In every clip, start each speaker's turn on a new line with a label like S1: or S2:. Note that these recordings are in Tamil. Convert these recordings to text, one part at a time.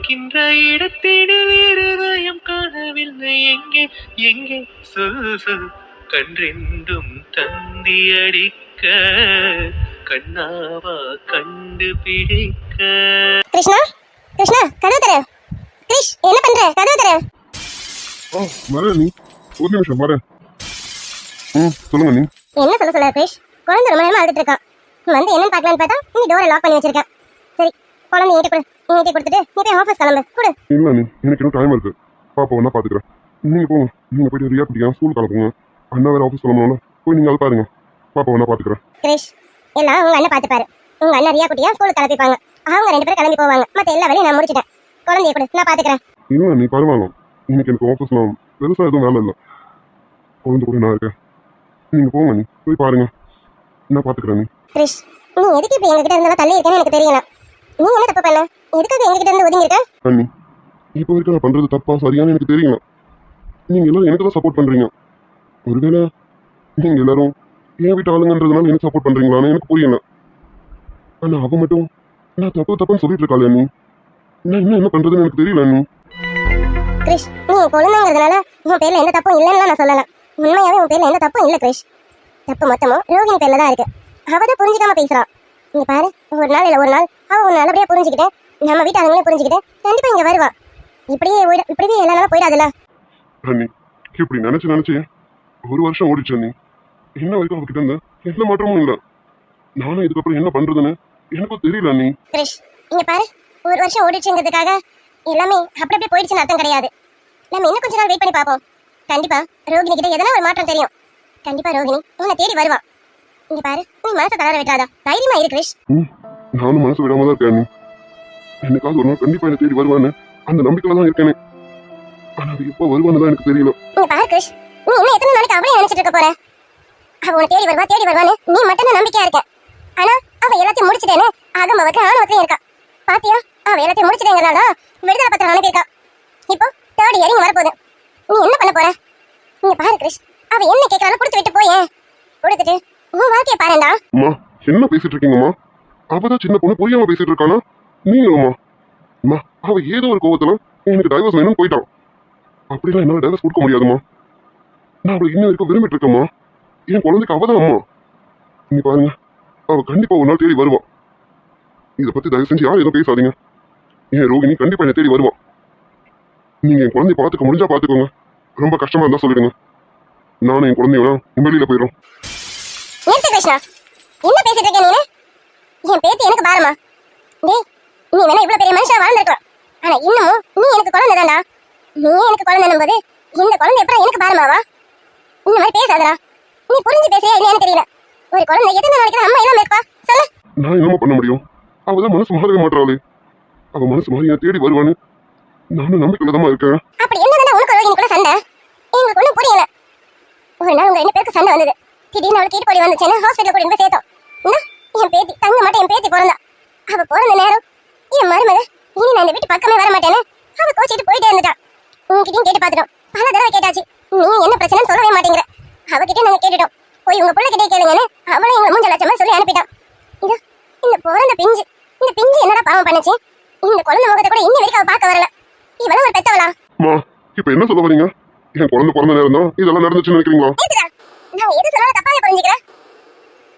S1: இருக்கின்ற இடத்தினில் இருதயம் காணவில்லை எங்கே எங்கே சொல் சொல் கன்றெண்டும் தந்தி அடிக்க கண்ணாவா கண்டுபிடிக்க.
S2: கிருஷ்ணா கிருஷ்ணா கதவு தர. கிருஷ் என்ன பண்ற? கதவு தர.
S3: வரேன் நீ, ஒரு நிமிஷம் வரேன். சொல்லுங்க நீ.
S2: என்ன சொல்ல கிருஷ்? குழந்தை ரொம்ப நேரமா அழுதுட்டு இருக்கான். வந்து என்னன்னு பார்க்கலான்னு பார்த்தா நீ டோரை லாக் பண்ணி வச்சிருக்க. சரி குழந்தை என்கிட்ட கொடுத்துட்டு நீ போய் ஆஃபீஸ் கிளம்பு. கொடு.
S3: இல்லை நீ, எனக்கு இன்னும் டைம் இருக்கு. பாப்பா வேணா பார்த்துக்கிறேன். நீங்கள் போங்க, நீங்கள் போயிட்டு ரியா குட்டியா ஸ்கூல் கிளம்புங்க. அண்ணா வேறு ஆஃபீஸ் கிளம்பணும், போய் நீங்கள் அதை பாருங்க. பாப்பா வேணா பார்த்துக்கிறேன்.
S2: கிருஷ் எல்லாம் உங்க அண்ணன் பார்த்துப்பாரு. உங்க அண்ணன் ரியா குட்டியா ஸ்கூலுக்கு கிளம்பிப்பாங்க. அவங்க 2 பேரும் கிளம்பி போவாங்க. மற்ற எல்லா வேலையும் நான் முடிச்சிட்டேன். குழந்தைய கொடு, நான் பார்த்துக்கிறேன்.
S3: இல்லை நீ பரவாயில்ல, இன்னைக்கு எனக்கு ஆஃபீஸில் பெருசாக எதுவும் வேலை இல்லை. குழந்தை கூட நான் இருக்கேன். நீங்கள் போங்க நீ, போய் பாருங்க, நான் பார்த்துக்கிறேன். நீ
S2: கிருஷ் நீ எதுக்கு இப்போ எங்ககிட்ட இருந்தாலும் தள்ளி இருக்கேன்னு எனக்கு தெரியல. நீ என்ன தப்பு பண்ண? எதுக்காக எங்ககிட்ட இருந்து ஒதுங்கி இருக்க?
S3: அண்ணி, இப்போ வரைக்கும் நான் பண்ணுறது தப்பா சரியானு எனக்கு தெரியல. நீங்கள் எல்லாரும் எனக்கு தான் சப்போர்ட் பண்ணுறீங்க. ஒருவேளை நீங்கள் எல்லாரும் என் வீட்டு ஆளுங்கன்றதுனால எனக்கு சப்போர்ட் பண்ணுறீங்களான்னு எனக்கு புரியல. ஆனால் அவ மட்டும் நான் தப்புன்னு சொல்லிட்டு இருக்காள். அண்ணி நான் இன்னும் என்ன பண்ணுறதுன்னு எனக்கு தெரியல. அண்ணி
S2: கிருஷ் நீ குழந்தைங்கிறதுனால உன் பேர்ல எந்த தப்பும் இல்லைன்னு நான் சொல்லலாம். உண்மையாவே உன் பேர்ல எந்த தப்பும் இல்லை கிருஷ். தப்பு மொத்தமும் ரோகிணி பேர்ல தான் இருக்கு. அவதான் புரிஞ்சுக்காம பேசுறான். நீ பாரு, ஒரு நாள் இல்லை ஒரு நாள் அவ ஒரு நல்லபடியா புரிஞ்சுக்கிட்டேன், நம்ம வீட்டு ஆளுங்களே புரிஞ்சுக்கிட்டேன், கண்டிப்பா இங்க வருவான். இப்படியே எல்லா நாளும் போயிடாதுல்ல.
S3: அண்ணி இப்படி நினைச்சு ஒரு வருஷம் ஓடிச்சு. அண்ணி என்ன வரைக்கும் அவகிட்ட இருந்து எந்த மாற்றமும் இல்லை. நானும் இதுக்கப்புறம் என்ன பண்றதுன்னு எனக்கும் தெரியல. அண்ணி
S2: கிருஷ் இங்க பாரு, ஒரு வருஷம் ஓடிச்சுங்கிறதுக்காக எல்லாமே அப்படி போயிடுச்சுன்னு அர்த்தம் கிடையாது. நம்ம இன்னும் கொஞ்ச நாள் வெயிட் பண்ணி பார்ப்போம். கண்டிப்பா ரோகிணி கிட்ட எதனா ஒரு மாற்றம் தெரியும். கண்டிப்பா ரோகிணி உன்னை தேடி வருவான். இங்க பாரு, நீ மனசை தளர விட்டாதா, தைரியமா இரு கிருஷ்.
S3: நானும் மனசு விடாம தான் இருக்கேன். என்னைக்காவது ஒரு நாள் கண்டிப்பா என்ன தேடி வருவான்னு அந்த நம்பிக்கையில தான் இருக்கேனே. ஆனா அது எப்போ வருவான்னு தான் எனக்கு தெரியல.
S2: இங்க பாரு கிருஷ், நீ இன்னும் எத்தனை நாளைக்கு அவளே நினைச்சிட்டு இருக்க போற? அவ உன்னை தேடி வருவான்னு நீ மட்டும் தான் நம்பிக்கையா இருக்க. ஆனா அவ எல்லாத்தையும் முடிச்சிட்டேன்னு அகம்பவக்கு ஆணவத்திலையும் இருக்கா. பாத்தியா, அவ எல்லாத்தையும் முடிச்சிட்டேங்கிறதால விடுதலை பத்திரம் அனுப்பியிருக்கா. இப்போ 3rd இயரிங் வரப்போகுது. நீ என்ன பண்ண போற? இங்க பாரு கிருஷ், அவ என்ன கேட்கறாலும் கொடுத்து விட்டு போயே. கொடுத்துட்டு உன் வாழ்க்கையை பாருண்டா.
S3: அம்மா என்ன பேசிட்டு இருக்கீங்கம்மா? அவதான் சின்ன பொண்ணு புரியாம பேசிட்டு இருக்கானா? நீங்களும்மா அம்மா, அவ ஏதோ ஒரு கோவத்துல எனக்கு டைவர்ஸ் வேணும்னு போயிட்டான். அப்படிலாம் என்னால டைவர்ஸ் கொடுக்க முடியாதுமா. நான் அவளை இன்னும் வரைக்கும் விரும்பிட்டு இருக்கேம்மா. என் குழந்தைக்கு அவதான் அம்மா. நீங்க பாருங்க, அவ கண்டிப்பா ஒரு நாள் தேடி வருவா. இதை பத்தி தயவு செஞ்சு யாரும் எதுவும் பேசாதீங்க. என் ரோகிணி கண்டிப்பா என்ன தேடி வருவா. நீங்க என் குழந்தைய பாத்துக்க முடிஞ்சா பாத்துக்கோங்க. ரொம்ப கஷ்டமா இருந்தா சொல்லிடுங்க. நானும் என் குழந்தையோட வெளியில போயிடும்.
S2: நிறுத்து கிருஷ்ணா, என்ன பேசிட்டு இருக்க நீ? என் பேத்தி எனக்கு பாரமா? டேய், நீ வேணா இவ்வளவு பெரிய மனுஷன் வாழ்ந்துருக்கலாம், ஆனா இன்னமும் நீ எனக்கு குழந்தை தான்டா. நீ எனக்கு குழந்தைன்னும் போது இந்த குழந்தை எப்படி எனக்கு பாரமாவா? இந்த மாதிரி பேசாதடா. நீ புரிஞ்சு பேசுறியா இல்லையான்னு தெரியல. ஒரு குழந்தை எத்தனை நாளைக்கு தான் அம்மா இல்லாம இருப்பா சொல்லு?
S3: நான் என்னமா பண்ண முடியும்? அவதான் மனசு மாறவே மாட்டாளே. அவ மனசு மாறி என்ன தேடி வருவான்னு நானும் நம்பிக்கையில தான் இருக்கேன்.
S2: அப்படி என்னதான் உனக்கு ரோகிணி கூட சண்டை? எங்களுக்கு ஒன்றும் புரியல. ஒரு நாள் உங்க 2 பேருக்கு சண்டை வந்தது. திடீர்னு அவளுக்கு ஈடுபடி வந்துச்சுன்னு ஹாஸ்பிட்டல் கூட்டிட்டு போய் சேர்த்தோம். என் பேத்தி தங்க மாட்டேன், என் பேத்தி பிறந்தா. அவ பிறந்த நேரம் என் மருமக இனி நான் இந்த வீட்டு பக்கமே வர மாட்டேன்னு அவ கோச்சிட்டு போயிட்டே இருந்துட்டான். உங்ககிட்டயும் கேட்டு பார்த்துட்டோம், பல தடவை கேட்டாச்சு. நீ என்ன பிரச்சனைன்னு சொல்லவே மாட்டேங்கிற. அவகிட்ட நாங்க கேட்டுட்டோம், போய் உங்க பிள்ளை கிட்டே கேளுங்கன்னு அவளும் எங்களை 3 லட்சமா சொல்லி அனுப்பிட்டான். இந்த பிறந்த பிஞ்சு, இந்த பிஞ்சு என்னடா பாவம் பண்ணுச்சு? இந்த குழந்தை முகத்தை கூட இன்னி வரைக்கும் அவ பார்க்க வரல. இவளும் ஒரு பெத்தவளா?
S3: இப்ப என்ன சொல்ல வரீங்க? என் குழந்தை பிறந்த நேரம் தான் இதெல்லாம் நடந்துச்சுன்னு நினைக்கிறீங்களா?
S2: நான் எது சொன்னாலும் தப்பாவே புரிஞ்சுக்கிறேன்.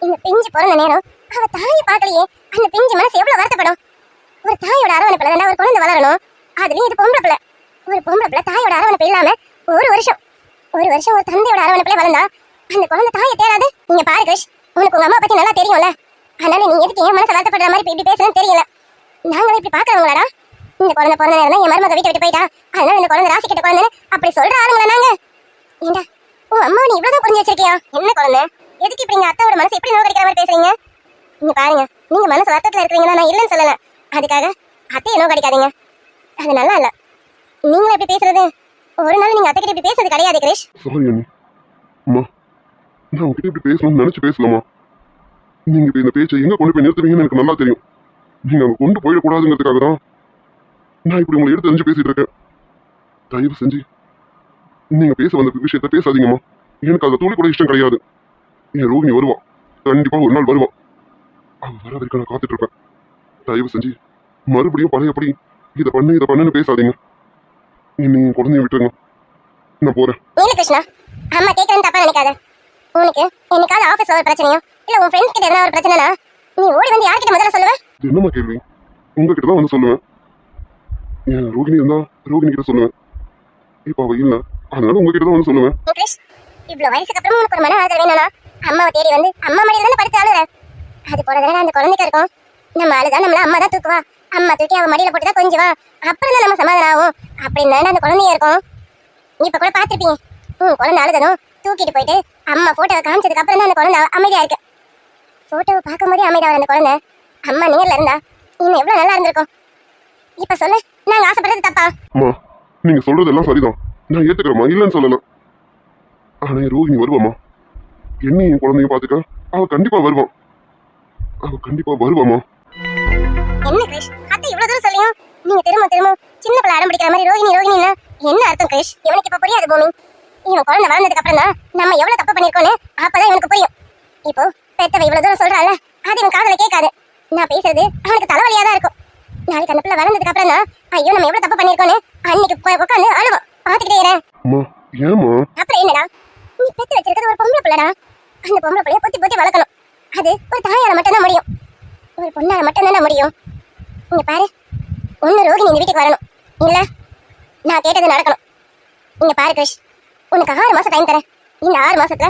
S2: இந்த பிஞ்சு பிறந்த நேரம் அவ தாயை பார்க்கலையே, அந்த பிஞ்சு மனசு எவ்வளவு வருத்தப்படும். ஒரு தாயோட அரவணைப்புல தான் ஒரு குழந்தை வளரணும். அதுலயும் இது பொம்பளை பிள்ளை. ஒரு பொம்பளை பிள்ளை தாயோட அரவணைப்பு இல்லாம ஒரு வருஷம் ஒரு தந்தையோட அரவணைப்புல வளர்ந்தா அந்த குழந்தை தாயை தேடாது. நீங்க பாரு கிருஷ், உனக்கு உங்க அம்மா பத்தி நல்லா தெரியும்ல. அதனால நீ எதுக்கு என் மனசை வருத்தப்படுற மாதிரி இப்படி பேசுறேன்னு தெரியல. நாங்களும் இப்படி பாக்குறவங்களாடா? இந்த குழந்தை பிறந்த நேரம் தான் என் மருமக வீட்டை விட்டு போயிட்டா, அதனால இந்த குழந்தை ராசி கிட்ட குழந்தைன்னு அப்படி சொல்ற ஆளுங்களா நாங்க? ஏண்டா உன் அம்மா நீ இவ்வளவுதான் புரிஞ்சு வச்சிருக்கியா? என்ன குழந்தை, எதுக்கு இப்படி எங்க அத்தாவோட மனசு எப்படி நோக்கடிக்கிற மாதிரி பேசுறீங்க? நீங்க பாருங்க, நீங்க மனசு வருத்தத்துல இருக்கிறீங்களா, நான் இல்லைன்னு சொல்லல. அதுக்காக அத்தையை நோக்கடிக்காதீங்க, அது நல்லா இல்ல. நீங்களும் இப்படி பேசுறது ஒரு நாள் நீங்க அத்தை கிட்ட இப்படி பேசுறது கிடையாது கிருஷ்.
S3: சாரி அண்ணி. அம்மா, நான் உங்ககிட்ட இப்படி பேசணும்னு நினைச்சு பேசலாமா? நீங்க இப்ப இந்த பேச்சை எங்க கொண்டு போய் நிறுத்துவீங்கன்னு எனக்கு நல்லா தெரியும். நீங்க அங்க கொண்டு போயிடக்கூடாதுங்கிறதுக்காக தான் நான் இப்படி உங்களை எடுத்து தெரிஞ்சு பேசிட்டு இருக்கேன். தயவு செஞ்சு நீங்க பேச வந்த விஷயத்த பேசாதீங்கம்மா. எனக்கு அதை துளி கூட இஷ்டம் கிடையாது. என் ரோகிணி வருவா, கண்டிப்பா ஒரு நாள் வருவா. அவ வர வரைக்கும் நான் காத்துட்டு இருப்பேன். தயவு செஞ்சு மறுபடியும் பழையபடி இதை பண்ணுன்னு பேசாதீங்க. நீங்க குழந்தைய விட்டுருங்க, நான் போறேன்.
S2: இல்ல கிருஷ்ணா, அம்மா கேட்கறேன்னு தப்பா நினைக்காத. உனக்கு என்னைக்காவது ஆபீஸ்ல ஒரு பிரச்சனையோ இல்ல உன் ஃப்ரெண்ட்ஸ் கிட்ட எதனா ஒரு பிரச்சனைனா நீ ஓடி வந்து யார்கிட்ட முதல்ல சொல்லுவ?
S3: இது என்னம்மா கேள்வி? உங்ககிட்ட தான் வந்து சொல்லுவேன். என் ரோகிணி இருந்தா ரோகிணி கிட்ட சொல்லுவேன். இப்ப அவ இல்ல, அதனால உங்ககிட்ட தான் வந்து சொல்லுவேன்.
S2: கிருஷ், இவ்வளவு வயசுக்கு அப்புறம் உனக்கு ஒரு மன ஆதரவு வேணும்னா அம்மாவை தேடி வந்து அம்மா மடியில தானே படுத்து அழுற. அது போலதானே அந்த குழந்தைக்கு இருக்கும். நம்ம அழுதா நம்மள அம்மா தான் தூக்குவா, அம்மா தூக்கி அவ மடியில போட்டுதான் கொஞ்சுவா, அப்புறம் தான் நம்ம சமாதானம் ஆகும். அப்படின்னு தானே அந்த குழந்தைய இருக்கும். இப்ப கூட பாத்திருப்பீங்க, குழந்தை அழுதனும் தூக்கிட்டு போயிட்டு அம்மா போட்டோவை காமிச்சதுக்கு அப்புறம் தான் அந்த குழந்தை அமைதியா இருக்கு. போட்டோவை பார்க்கும் போதே அமைதியா வர அந்த குழந்தை அம்மா நேர்ல இருந்தா இன்னும் எவ்வளவு நல்லா இருந்திருக்கும். இப்ப சொல்லு, நாங்க ஆசைப்படுறது தப்பா?
S3: அம்மா, நீங்க சொல்றதெல்லாம் சரிதான், நான் ஏத்துக்கிறேம்மா, இல்லைன்னு சொல்லல. ஆனா என் ரோகிணி வருவாம்மா. என்னையும் என் குழந்தையும் பாத்துக்க அவ கண்டிப்பா வருவான்.
S2: என்ன கிரிஷ், அத்தை இவ்வளவு தூரம் சொல்லியும் நீங்க திரும்ப சின்ன பிள்ளை அடம் பிடிக்கிற மாதிரி ரோகிணி ரோகிணின்னா என்ன அர்த்தம் கிரிஷ்? இவனுக்கு இப்ப புரியாது பூமி. இவன் குழந்தை வளர்ந்ததுக்கு அப்புறம் தான் நம்ம எவ்வளவு தப்பு பண்ணிருக்கோன்னு அப்பதான் இவனுக்கு புரியும். இப்போ பெத்தவ இவ்வளவு தூரம் சொல்றாள், அது இவன் காதுல கேட்காது. நான் பேசுறது அவனுக்கு தலைவலியா தான் இருக்கும். நாளைக்கு அந்த பிள்ளை வளர்ந்ததுக்கு அப்புறம் தான் ஐயோ நம்ம எவ்வளவு தப்பு பண்ணிருக்கோன்னு அன்னைக்கு உட்காந்து அழுவோம். பாத்துக்கிட்டே இரு. அப்புறம் என்னடா, நீ பெத்து வச்சிருக்கிறது ஒரு பொம்பளை பிள்ளைடா. அந்த பொம்பளை பிள்ளைய பொத்தி வளர்க்கணும். அது ஒரு தாயால மட்டும் தான் முடியும், ஒரு பொண்ணால மட்டும் தானே முடியும். இங்க பாரு, ஒன்னு ரோகிணி இந்த வீட்டுக்கு வரணும், இல்ல நான் கேட்டது நடக்கணும். இங்க பாரு கிருஷ், உனக்கு 6 மாசம் டைம் தரேன். இந்த 6 மாசத்துல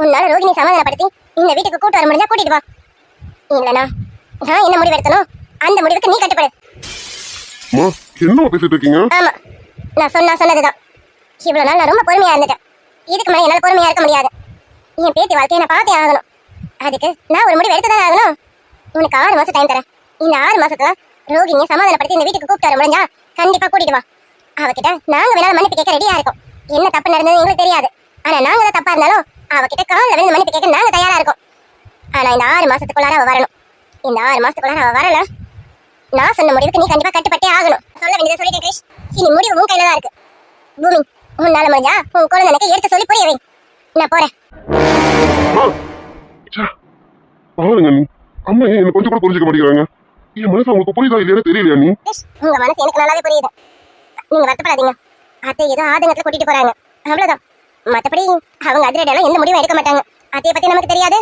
S2: உன்னால ரோகிணி சமாதானப்படுத்தி இந்த வீட்டுக்கு கூட்டு வர முடிஞ்சா கூட்டிட்டு வா. இல்லனா நான் என்ன முடிவு எடுத்தனும் அந்த முடிவுக்கு நீ கட்டுப்படு.
S3: என்ன பேசிட்டு இருக்கீங்க?
S2: ஆமா, நான் சொன்னதுதான். இவ்வளவு நாள் நான் ரொம்ப பொறுமையா இருந்துட்டேன். இதுக்கு மேல என்னால பொறுமையா இருக்க முடியாது. என் பேத்தி வாழ்க்கையை நான் பார்த்தே ஆகணும். அதுக்கு நான் ஒரு முடிவு எடுத்துதான் ஆகணும். உனக்கு 6 மாசம் டைம் தரேன். இந்த 6 மாசத்துல ரோகிணியை சமாதானப்படுத்தி இந்த வீட்டுக்கு கூப்பிட்டு வர முடிஞ்சா கண்டிப்பா கூட்டிட்டு வா. அவகிட்ட நாங்க வேணாலும் மன்னிப்பு கேட்க ரெடியா இருக்கோம். என்ன தப்பு நடந்தது எங்களுக்கு தெரியாது, ஆனா நாங்க தான் தப்பா இருந்தாலும் அவகிட்ட காலில் விழுந்து மன்னிப்பு கேட்க நாங்க தயாரா இருக்கோம். ஆனா இந்த 6 மாசத்துக்குள்ளார அவ வரணும். இந்த 6 மாசத்துக்குள்ளார அவ வரல, நான் சொன்ன முடிவுக்கு நீ கண்டிப்பா கட்டுப்பட்டே ஆகணும். சொல்ல வேண்டியதை சொல்லிட்டேன் கிரிஷ், இனி முடிவு உன் கையில தான் இருக்கு. பூமி, உன்னால முடிஞ்சா உன் குழந்தை எனக்கு எடுத்து சொல்லி புரிய வை. நான் போறேன்.
S3: பாருங்க நீ, அம்மா என்ன கொஞ்சம் கூட புரிஞ்சுக்க மாட்டேங்கிறாங்க. என் மனசு உங்களுக்கு புரியுதா இல்லையானு தெரியலையா நீ?
S2: உங்க மனசு எனக்கு நல்லாவே புரியுது. நீங்க வருத்தப்படாதீங்க. அத்தை ஏதோ ஆதங்கத்துல கூட்டிட்டு போறாங்க, அவ்வளவுதான். மத்தபடி அவங்க அதிரடியெல்லாம் எந்த முடிவும் எடுக்க மாட்டாங்க. அத்தையை பத்தி நமக்கு தெரியாது.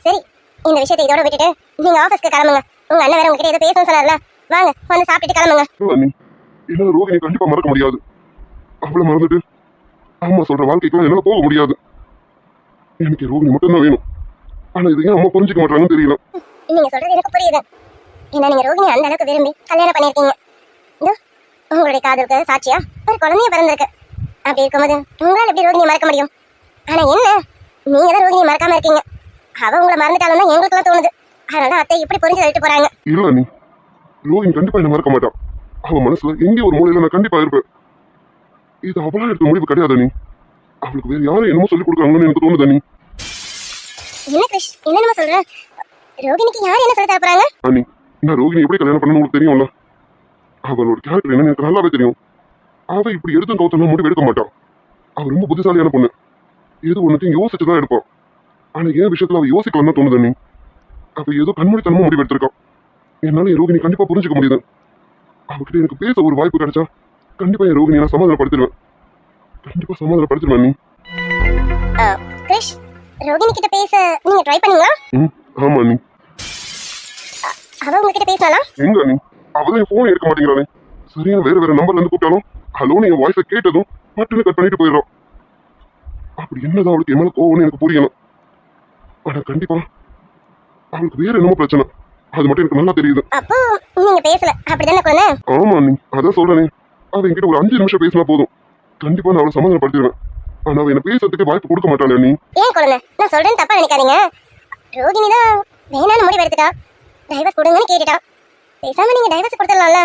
S2: சரி, இந்த விஷயத்தை இதோட விட்டுட்டு நீங்க ஆபீஸ்க்கு கிளம்புங்க. உங்க அண்ணன் வேற உங்ககிட்ட ஏதோ பேசணும் சொன்னார்ல, வாங்க வந்து சாப்பிட்டுட்டு கிளம்புங்க.
S3: என்னால ரோகிணி கண்டிப்பா மறக்க முடியாது. அவளை மறந்துட்டு அம்மா சொல்ற வாழ்க்கைக்குலாம் என்னால போக முடியாது. எனக்கு ரோகிணி மட்டும் தான் வேணும். ஆனா இது ஏன் அம்மா புரிஞ்சுக்க மாட்டாங்கன்னு தெரியல.
S2: நீங்க சொல்றது எனக்கு புரியுது. ஏன்னா நீங்க ரோகிணி அந்த அளவுக்கு விரும்பி கல்யாணம் பண்ணிருக்கீங்க. உங்களுடைய காதலுக்கு சாட்சியா ஒரு குழந்தைய பிறந்திருக்கு. அப்படி இருக்கும்போது உங்களால எப்படி ரோகிணியை மறக்க முடியும்? ஆனா என்ன, நீங்க தான் ரோகிணியை மறக்காம இருக்கீங்க. அவ உங்களை மறந்துட்டாலும் தான் எங்களுக்கு எல்லாம் தோணுது. அதனால அத்தை இப்படி புரிஞ்சு தள்ளிட்டு போறாங்க.
S3: இல்ல நீ, ரோகிணி கண்டிப்பா என்ன மறக்க மாட்டான். அவ மனசுல எங்கே ஒரு மூலையில நான் கண்டிப்பா இருப்பேன். இது அவளா எடுத்த முடிவு கிடையாது நீ. அவளுக்கு வேற யாரும் என்னமோ சொல்லி கொடுக்குறாங்கன்னு எனக்கு தோணுதா நீ?
S2: என்ன கிருஷ், என்னன்னு சொல்ற? ரோகிணிக்கு யார் என்ன சொல்லி தர போறாங்க?
S3: அண்ணி, நான் ரோகிணி எப்படி கல்யாணம் பண்ணணும்னு உங்களுக்கு தெரியும்ல. அவளோட கேரக்டர் என்னன்னு எனக்கு நல்லாவே தெரியும். அவ இப்படி எடுத்தும் கவுத்தெல்லாம் முடிவு எடுக்க மாட்டான். அவ ரொம்ப புத்திசாலியான பொண்ணு. ஏதோ ஒன்னுத்தையும் யோசிச்சுதான் எடுப்பான். ஆனா ஏன் விஷயத்துல அவ யோசிக்கலாம் தான் தோணுது நீ. அவ ஏதோ கண்மூடித்தனமா முடிவு எடுத்திருக்கான். என்னால என் ரோகிணி கண்டிப்பா புரிஞ்சுக்க முடியுது. அவகிட்ட எனக்கு பேச ஒரு வாய்ப்பு கிடைச்சா கண்டிப்பா என் ரோகிணி நான் சமாதானப்படுத்திடுவேன். கண்டிப்பா சமாதானப்படுத்திடுவேன் நீ.
S2: கிருஷ், ரோகிணி கிட்ட பேச நீங்க ட்ரை பண்ணீங்களா?
S3: ஆமா நீ.
S2: அவ உங்ககிட்ட பேசலாமா?
S3: எங்க நீ, அவதான் என் போன் எடுக்க மாட்டேங்கிறானே. சரியா வேற நம்பர்ல இருந்து கூப்பிட்டாலும் ஹலோன்னு என் வாய்ஸை கேட்டதும் மட்டும் கட் பண்ணிட்டு போயிடுறோம். அப்படி என்னதான் அவளுக்கு என் மேல கோவம்னு எனக்கு புரியணும். ஆனா கண்டிப்பா அவளுக்கு வேற என்னமோ பிரச்சனை, அது மட்டும் எனக்கு நல்லா தெரியுது.
S2: அப்போ நீங்க பேசல, அப்படிதானே குழந்தை?
S3: ஆமா நீ, அதான் சொல்றேனே. அவ என்கிட்ட ஒரு 5 நிமிஷம் பேசினா போதும், கண்டிப்பா நான் அவளை சமாதானப்படுத்திடுவேன். ஆனா அவ என்ன பேசுறதுக்கு வாய்ப்பு கொடுக்க மாட்டாளே நீ.
S2: ஏன் குழந்தை, நான் சொல்றேன்னு தப்பா நினைக்காதீங்க. ரோகிணி தான் வேணான்னு முடிவு எடுத்துட்டா, டைவர்ஸ் கொடுங்கன்னு கேட்டுட்டா. பேசாம நீங்க டைவர்ஸ் கொடுத்துடலாம்ல.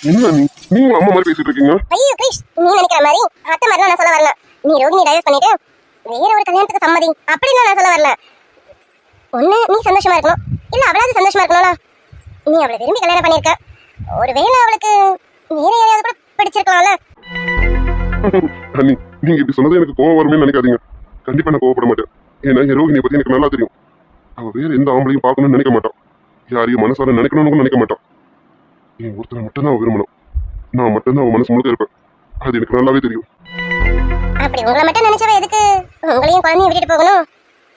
S3: என்ன நீ, நீங்களும் அம்மா மாதிரி பேசிட்டு இருக்கீங்க?
S2: ஐயோ கிரிஷ், நீ நினைக்கிற மாதிரி அத்தை மாதிரி நான் சொல்ல வரல. நீ ரோகிணி டைவர்ஸ் பண்ணிட்டு வேற ஒரு கல்யாணத்துக்கு சம்மதி அப்படின்னு நான் சொல்ல வரல. ஒண்ணு நீ சந்தோஷமா இருக்கணும், இல்ல அவளாவது சந்தோஷமா இருக்கணும்ல. நீ அவளை விரும்பி கல்யாணம் பண்ணிருக்க, ஒருவேளை அவளுக்கு வேற யாரையாவது கூட பிடிச்சிருக்கலாம்ல.
S3: அண்ணி, நீங்க இப்படி சொன்னது எனக்கு கோவம் வருமே நினைக்காதீங்க. கண்டிப்பா நான் கோவப்பட மாட்டேன். ஏன்னா என் ரோகிணியை பத்தி எனக்கு நல்லா தெரியும். அவ வேற எந்த ஆம்பளையும் பார்க்கணும்னு நினைக்க மாட்டான். யாரையும் மனசார நினைக்கணும்னு நினைக்க மாட்டான். என் ஒருத்தரை மட்டும்தான் அவ விரும்பணும். நான் மட்டும்தான் அவன் மனசு முழுக்க இருப்பேன். அது எனக்கு நல்லாவே தெரியும்.
S2: அப்படி உங்களை மட்டும் நினைச்சவ எதுக்கு உங்களையும் குழந்தையும் விட்டுட்டு போகணும்?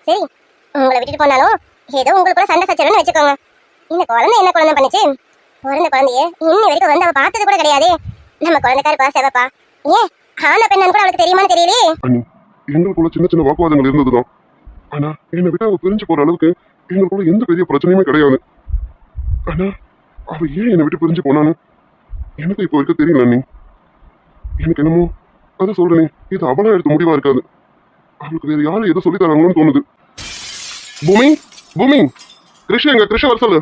S2: சரி, உங்களை விட்டுட்டு போனாலும் ஏதோ உங்களுக்குள்ள சண்டை சச்சரவுன்னு வச்சுக்கோங்க. இந்த குழந்தை என்ன குழந்தை பண்ணிச்சு? பிறந்த குழந்தைய இன்னி வரைக்கும் வந்து அவ பார்த்தது கூட கிடையாது. நம்ம குழந்தைக்காருப்பா செவப்பா. ஏன் ஆனா பெண்ணு கூட அவளுக்கு தெரியுமான்னு தெரியலையே.
S3: அண்ணி, எங்களுக்குள்ள சின்ன சின்ன வாக்குவாதங்கள் இருந்ததுதான். ஆனா என்னை விட்டு அவ பிரிஞ்சு போற அளவுக்கு எங்களுக்குள்ள எந்த பெரிய பிரச்சனையுமே கிடையாது. ஆனா அவ ஏன் என்னை விட்டு பிரிஞ்சு போனான்னு எனக்கு இப்போ வரைக்கும் தெரியல அண்ணி. எனக்கு என்னமோ அதை சொல்றேனே, இது அவளா எடுத்த முடிவா இருக்காது. அவளுக்கு வேற யாரும் எதை சொல்லி தராங்களோன்னு தோணுது. பூமி, பூமி, கிருஷ்ண எங்க கிருஷ்ண வர சொல்லு.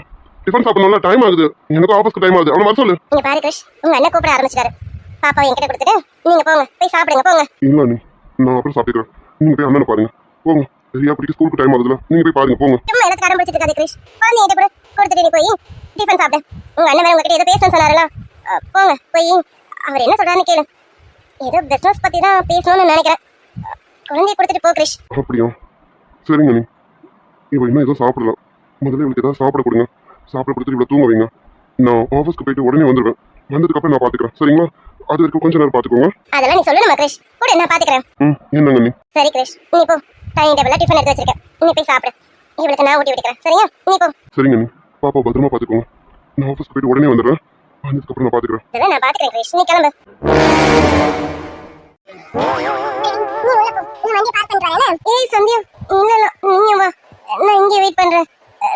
S3: டிஃபன் சாப்பிடணும்ல, டைம் ஆகுது. எனக்கு ஆஃபீஸ்க்கு டைம் ஆகுது. அவனை வர சொல்லு.
S2: இங்க பாரு கிருஷ், உங்க அண்ணன் கூப்பிட ஆரம்பிச்சிட்டாரு. பாப்பாவை என்கிட்ட கொடுத்துட்டு நீங்க போங்க, போய் சாப்பிடுங்க போங்க.
S3: இல்ல அண்ணி, நான் அப்புறம் சாப்பிட்டுக்கிறேன். நீங்க போய் அண்ணனை பாருங்க. போங்க. சரியா பிடிக்க ஸ்கூலுக்கு டைம் ஆகுதுல, நீங்க போய் பாருங்க போங்க.
S2: சும்மா எனக்கு கடன் பிடிச்சிட்டு இருக்காது கிருஷ். குழந்தை என்கிட்ட கூட கொடுத்துட்டு நீ போய் டிஃபன் சாப்பிடு. உங்க அண்ணன் வேற உங்ககிட்ட ஏதோ பேசணும்னு சொன்னாரல, போங்க போய் அவர் என்ன சொல்றாருன்னு கேளு. ஏதோ பிசினஸ் பத்தி தான் பேசணும்னு நினைக்கிறேன். குழந்தைய கொடுத்துட்டு போ கிருஷ்.
S3: அப்படியா? சரிங்க அண்ணி. இவ இன்னும் ஏதோ சாப்பிடலாம். முதல்ல இவளுக்கு ஏதாவது சாப்பிட கொடுங்க. சாப்பிட கொடுத்துட்டு இவ்வளோ தூங்க வைங்க. நான் ஆஃபீஸ்க்கு போயிட்டு உடனே வந்துடுவேன். வந்ததுக்கு அப்புறம் நான் பாத்துக்கிறேன். சரிங்களா? அது வரைக்கும் கொஞ்ச நேரம் பாத்துக்கோங்க.
S2: அதெல்லாம் நீ சொல்லணுமா கிருஷ்? கூட நான் பாத்துக்கிறேன்.
S3: என்னங்க அண்ணி?
S2: சரி கிருஷ், நீ போ. டைனிங் டேபிள்ல டிஃபன் எடுத்து வச்சிருக்கேன், நீ போய் சாப்பிடு. இவளுக்கு நான் ஊட்டி விட்டுக்கிறேன். சரியா? நீ போ.
S3: சரிங்க அண்ணி. பாப்பா பத்திரமா பாத்துக்கோங்க. நான் ஆஃபீஸ்க்கு போயிட்டு உடனே வந்துடுறேன். வந்ததுக்கு அப்புறம் நான் பாத்துக்கிறேன்.
S2: இதெல்லாம் நான் பாத்துக்கிறேன் கிருஷ், நீ கிளம்பு. ஏய் சந்தியா, இல்ல நீங்க வா, நான் இங்கே வெயிட் பண்றேன்.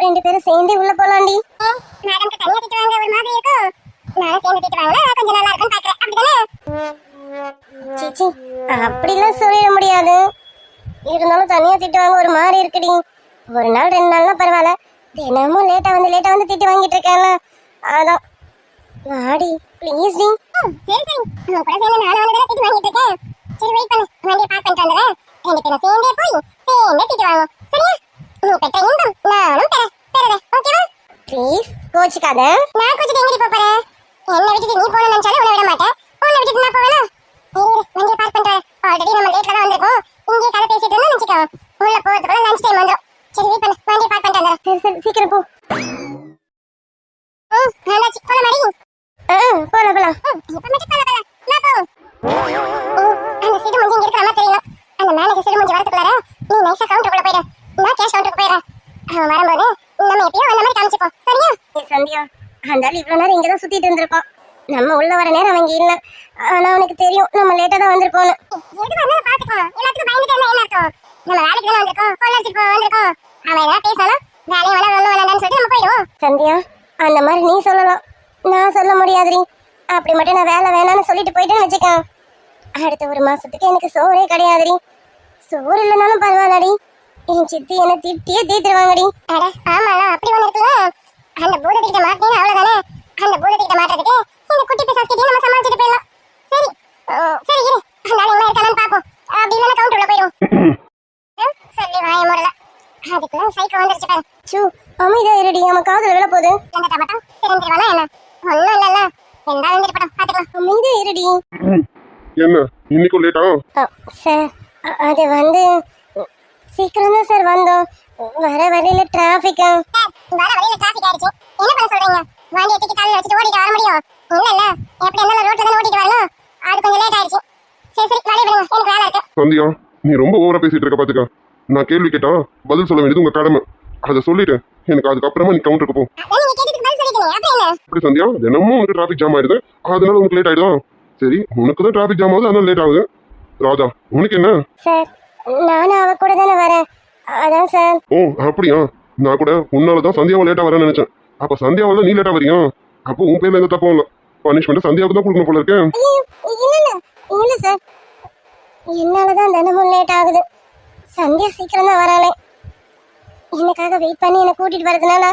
S2: ரெண்டு பேரும் சேர்ந்து உள்ள போலாம்டி. மேடம் தனியா திட்டுவாங்க, ஒரு மாதிரி இருக்கும். நான் சேர்ந்து திட்டுவாங்க, கொஞ்சம் நல்லா இருக்கும் பாக்குறேன். அப்படிதானே? சீச்சி, அப்படிலாம் சொல்லிட முடியாது. இருந்தாலும் தனியா திட்டுவாங்க, ஒரு மாதிரி இருக்குடி. ஒரு நாள் ரெண்டு நாள்லாம் பரவாயில்ல, தினமும் லேட்டா வந்து திட்டு வாங்கிட்டு இருக்கேன்ல, அதான். வாடி ப்ளீஸ் டி. சரி சரி, உங்க கூட சேர்ந்து நானும் வந்து திட்டு வாங்கிட்டு இருக்கேன். சரி வெயிட் பண்ணு, வண்டியை பார்க் பண்ணிட்டு வந்துடுறேன். ரெண்டு பேரும் சேர்ந்தே போய் சேர்ந்தே திட்டு வாங்குவோம். சரியா? நீ பெற்ற இன்பம் நானும் தரேன். ஓகேவா? ப்ளீஸ் கோச்சிக்காத. நான் கோச்சிட்டு எங்கடி போறேன்? என்ன விட்டுட்டு நீ போகணும்னு நினைச்சாலும் உன்னை விட மாட்டேன். உன்னை விட்டுட்டு நான் போவேனா? வண்டியை பார்க் பண்ணிட்டேன். ஆல்ரெடி நம்ம லேட்ல தான் வந்திருக்கோம். இங்கே கதை பேசிட்டு இருந்தா நினைச்சுக்கோ, உள்ள போறதுக்குள்ள லஞ்ச் டைம் வந்துடும். சரி வெயிட் பண்ணு, வண்டியை பார்க் பண்ணிட்டு வந்துடுறேன். சரி சீக்கிரம் போ. நல்லாச்சு, போன மாதிரி. போலாம். இப்ப மட்டும் போலாம். நான் போ. அந்த சிடு மூஞ்சி இங்க இருக்கிற மாதிரி தெரியணும். அந்த மேனேஜர் சிடு மூஞ்சி வரதுக்குள்ளார நீ நைஸா கவுண்டருக்குள்ள போயிடு. நான் கேஷ் கவுண்டருக்கு போயிடுறேன். அவன் வரும்போது நம்ம எப்பயோ அந்த மாதிரி காமிச்சுப்போம். சரியா? சந்தியா, அந்த ஆள் இவ்வளவு நேரம் இங்கதான் சுத்திட்டு இருந்திருப்பான். நம்ம உள்ள வர நேரம் அவங்க இல்ல. ஆனா அவனுக்கு தெரியும் நம்ம லேட்டா தான் வந்திருப்போம்னு. எது வந்தாலும் பாத்துக்கோ. எல்லாத்துக்கும் பயந்துட்டு என்ன அர்த்தம்? நம்ம வேலைக்கு தானே வந்திருக்கோம், கொள்ளடிச்சு வந்திருக்கோம். அவன் ஏதாவது பேசினாலும் வேலையை வேணாம்னு சொல்லிட்டு நம்ம போயிடுவோம். சந்தியா, அந்த மாதிரி நீ சொல்லலாம், நான் சொல்ல முடியாதுடி. அப்படி மட்டும் நான் வேலை வேணான்னு சொல்லிட்டு போயிட்டேன்னு வச்சுக்க, அடுத்த ஒரு மாசத்துக்கு எனக்கு சோறே கிடையாதுடி. சோறு இல்லைனாலும் பரவாயில்லடி, என் சித்தி என்ன திட்டியே தீத்துருவாங்கடி. அட ஆமாடா, அப்படி ஒண்ணு இருக்குல்ல. அந்த பூதத்திட்ட மாட்டேன்னு அவ்வளவுதானே. அந்த பூதத்திட்ட மாட்டுறதுக்கு இந்த குட்டி பிசாஸ்கிட்டே நம்ம சமாளிச்சுட்டு போயிடலாம். சரி சரி இரு, அந்த ஆள் எங்க இருக்கானு பாப்போம். அப்படி இல்லைன்னா கவுண்டர்ல போயிடுவோம். சொல்லி வாய மூடல, அதுக்குள்ள சைக்கோ வந்துருச்சு பாரு. சூ, அமைதியா இருடி, நம்ம காதுல விழ போகுது. வந்துட்டா மட்டும் தெரிஞ்சிருவானா என்ன? ஒன்னும் இல்லல்ல, என்ன வந்துட்டு படம் பாத்துக்கலாம். அமைதியா இருடி.
S3: என்ன இன்னைக்கும் லேட்டா?
S2: சார், அது வந்து சீக்கிரம் தான் சார் வந்தோம். வர வழியில டிராபிக் ஆயிடுச்சு. என்ன பண்ண சொல்றீங்க? வண்டியை தூக்கி தள்ளி வச்சுட்டு ஓடிட்டு வர முடியும்? இல்ல எப்படி இருந்தாலும் ரோட்ல தான் ஓடிட்டு வரணும். அது கொஞ்சம் லேட் ஆயிடுச்சு. சரி வழி விடுங்க, எனக்கு வேலை இருக்கு.
S3: சந்தியா, நீ ரொம்ப ஓவரா பேசிட்டு இருக்க பாத்துக்க. நான் கேள்வி கேட்டா பதில் சொல்ல வேண்டியது உங்க கடமை. அதை சொல்லிட்டு எனக்கு அதுக்கப்புறமா நீ கவுண்டருக்கு போ.
S2: நீங்க கேட்டதுக்கு பதில் சொல்லிட்டீங்க, அப்ப என்ன?
S3: அப்படி சந்தியா, தினமும் உனக்கு டிராபிக் ஜாம் ஆயிடுது, அதனால உனக்கு லேட் ஆயிடுதா? சரி, உனக்கு தான் டிராபிக் ஜாம் ஆகுது, அதனால லேட் ஆகுது. ராஜா, உனக்கு என்ன?
S2: சார், நானும் அவ கூட தானே வரேன், அதான் சார்.
S3: ஓ அப்படியா? நான் கூட உன்னாலதான் சந்தியாவை லேட்டா வரேன்னு நினைச்சேன். அப்ப சந்தியாவால நீ லேட்டா வரியா? அப்போ உன் பேர்ல எந்த தப்பும் இல்ல. பனிஷ்மெண்ட் சந்தியாவுக்கு தான் கொடுக்கணும் போல இருக்கேன்.
S2: இல்ல சார், என்னாலதான் தினமும் லேட் ஆகுது. சந்தியா சீக்கிரம் தான் வராளே. எனக்காக வெயிட் பண்ணி என்ன கூட்டிட்டு வரதுனால